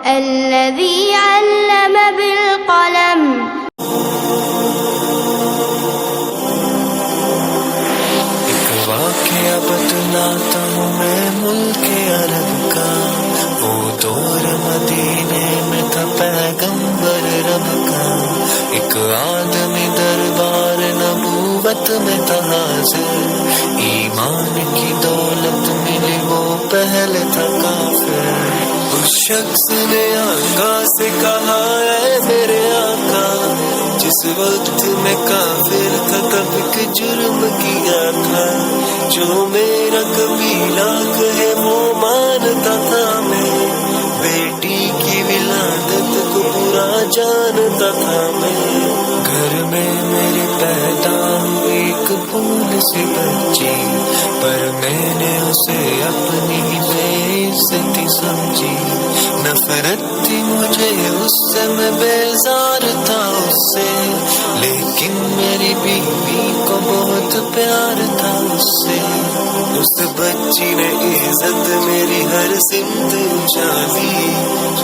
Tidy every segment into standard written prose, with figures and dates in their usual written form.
الذي علم بالقلم. ایک واقعہ بتلاتا ہوں میں ملک عرب کا، وہ دور مدینے میں تھا پیغمبر رب کا، ایک آدمی دربار نبوت میں تھا حاضر، ایمان کی دولت ملی وہ پہلے تھا کافر، اس شخص نے آقا سے کہا اے میرے آقا، جس وقت میں کافر تھا تب ایک جرم کیا تھا، جو میرا قبیلہ کہے وہ مانتا تھا، میں بیٹی کی ولادت کو برا جانتا تھا، میں گھر میں میرے پیدا ہوئی ایک پھول سی بچی، پر میں نے اسے اپنی بے عزتی سمجھی، نفرت تھی مجھے اس سے، میں بیزار تھا اس سے، لیکن میری بیوی کو بہت پیار تھا اس سے، اس بچی نے عزت میری ہر سمت اچھالی،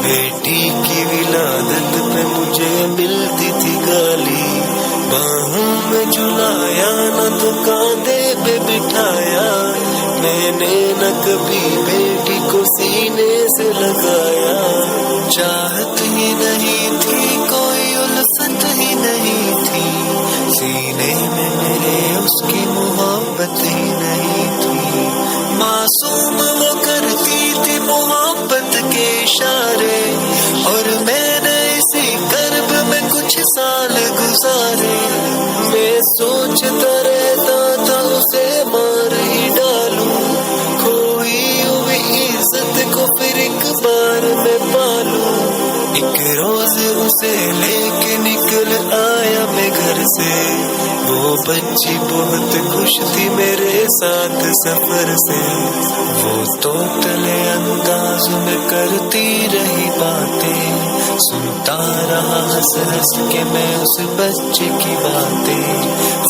بیٹی کی ولادت پہ مجھے ملتی تھی گالی، باہوں میں جھلایا نہ تو کاندھے پہ بٹھایا، میں نے نہ کبھی بیٹی کو سینے سے لگایا، چاہت ہی نہیں تھی کوئی الفت ہی نہیں تھی، سینے میں میرے اس کی محبت ہی نہیں تھی، معصوم وہ کرتی تھی محبت کے اشارے، اور میں نے اسی کرب میں کچھ سال گزارے، میں سوچتا رہتا تھا اسے مار ہی ڈالوں، کھوئی ہوئی عزت کو پھر ایک بار میں پالوں، ایک روز اسے لے کے نکل آیا میں گھر سے، وہ بچی بہت خوش تھی میرے ساتھ سفر سے، وہ توتلے انداز میں کرتی رہی باتیں، سنتا رہا ہنس ہنس کے میں اس بچے کی باتیں،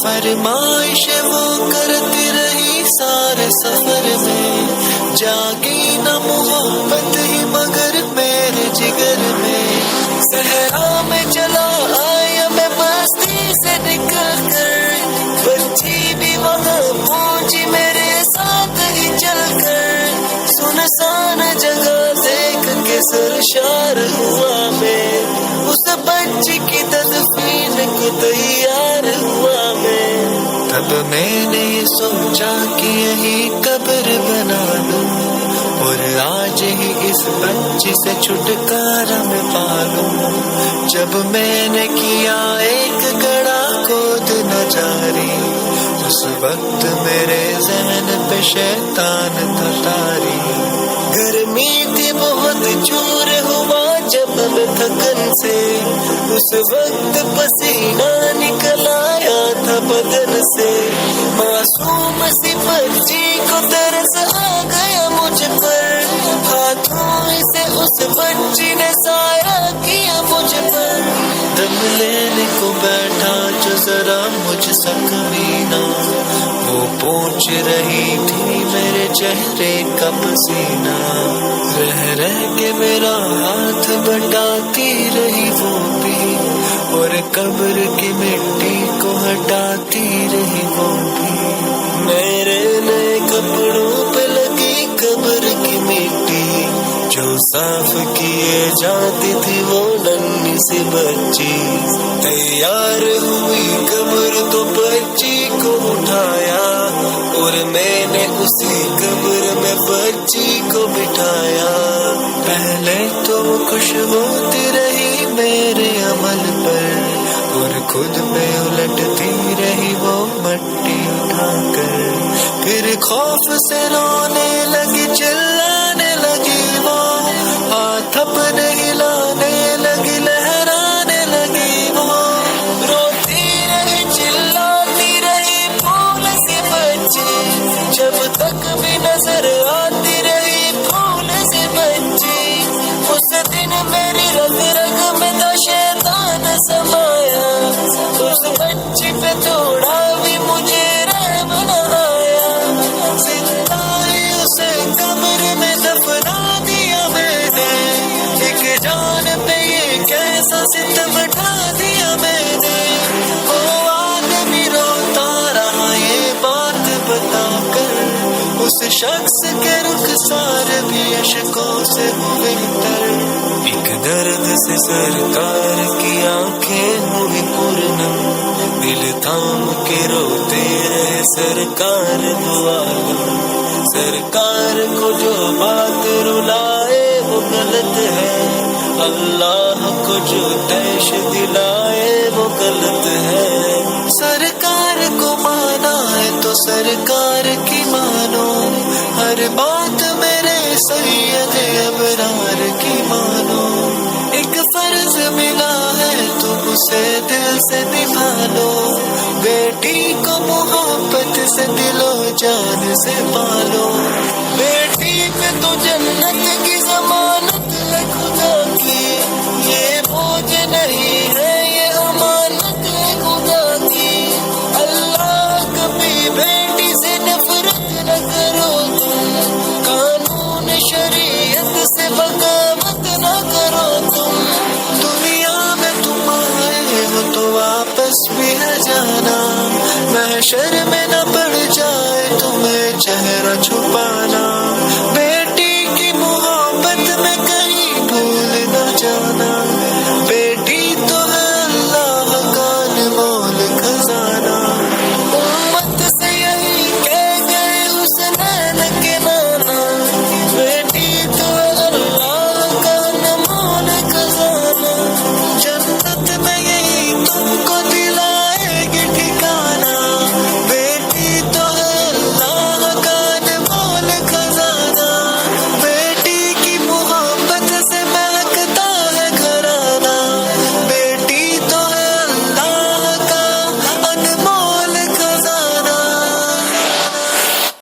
فرمائش وہ کرتی رہی سارے سفر میں، جاگی نہ محبت ہی مگر میرے جگر میں، صحرا میں چلا آیا میں بستی سے نکل کر، بچی بھی وہاں پہنچی میرے ساتھ ہی چل کر، سنسان جگہ دیکھ کے سرشار ہوا میں، اس بچی کی تدفین کو تیار ہوا میں، تب میں نے یہ سوچا کہ یہی قبر بنا لوں، اور آج ہی اس بچی سے چھٹکارا میں پالوں، جب میں نے کیا ایک گڑھا کھود نہ جاری، اس وقت میرے ذہن پہ شیطان تھا طاری، گرمی تھی بہت جور ہوا جب میں تھکن سے، اس وقت پسینہ نکل آیا تھا بدن سے، معصوم سی بچی کو ترس آ گیا مجھ پر، ہاتھوں سے اس بچی نے سایہ کیا مجھ پر، دم لینے کو بیٹھا جو ذرا مجھ سکینہ، وہ پوچھ رہی تھی میرے چہرے کا پسینہ، رہ رہ کے میرا ہاتھ بٹاتی رہی وہ بھی، اور قبر کی مٹی کو ہٹاتی رہی وہ بھی، میرے نئے کپڑوں پہ لگی قبر کی مٹی، جو صاف کیے جاتی تھی وہ ننھی سی بچی، تیار ہوئی قبر تو بچی کو اٹھایا، اور میں نے اسی قبر میں بچی کو بٹھایا، پہلے تو وہ خوش ہوتی رہی میرے عمل پر، اور خود پہ الٹتی رہی وہ مٹی اٹھا کر، پھر خوف سے رونے لگی چلانے لگی وہ، ہاتھ اپنے ہلانے لگی لہرانے لگی وہ، روتی رہی چلاتی رہی پھول سی بچی، جب تک بھی نظر آتی رہی پھول سی بچی، اس دن میری رگ رگ میں تو شیطان سمایا، اس بچی پہ تھوڑا بھی مجھے رحم نہ آیا، زندہ ہی اسے قبر میں کیسا ستم ڈھا دیا میں نے، وہ آدمی روتا رہا یہ بات بتا کر، اس شخص کے رخسار بھی اشکوں سے ہوئے تر، ایک درد سے سرکار کی آنکھیں ہوئی پرنم، دل تھام کے روتے رہے سرکار دو عالم، سرکار کو جو بات رلائے وہ غلط ہے، اللہ کو جو تیش دلائے وہ غلط ہے، سرکار کو مانا ہے تو سرکار کی مانو، ہر بات میرے سید ابرار کی مانو، ایک فرض ملا ہے تم اسے دل سے نبھا لو، بیٹی کو محبت سے دل و جان سے پالو، بیٹی پہ تو جنت کی ضمانت ہے خدا کی، یہ بوجھ نہیں ہے یہ امانت ہے خدا کی، اللہ کبھی بیٹی سے نفرت نہ کرو تم، قانون شریعت سے بغاوت نہ کرو تم، دنیا میں تم آئے ہو تو واپس بھی ہے جانا، محشر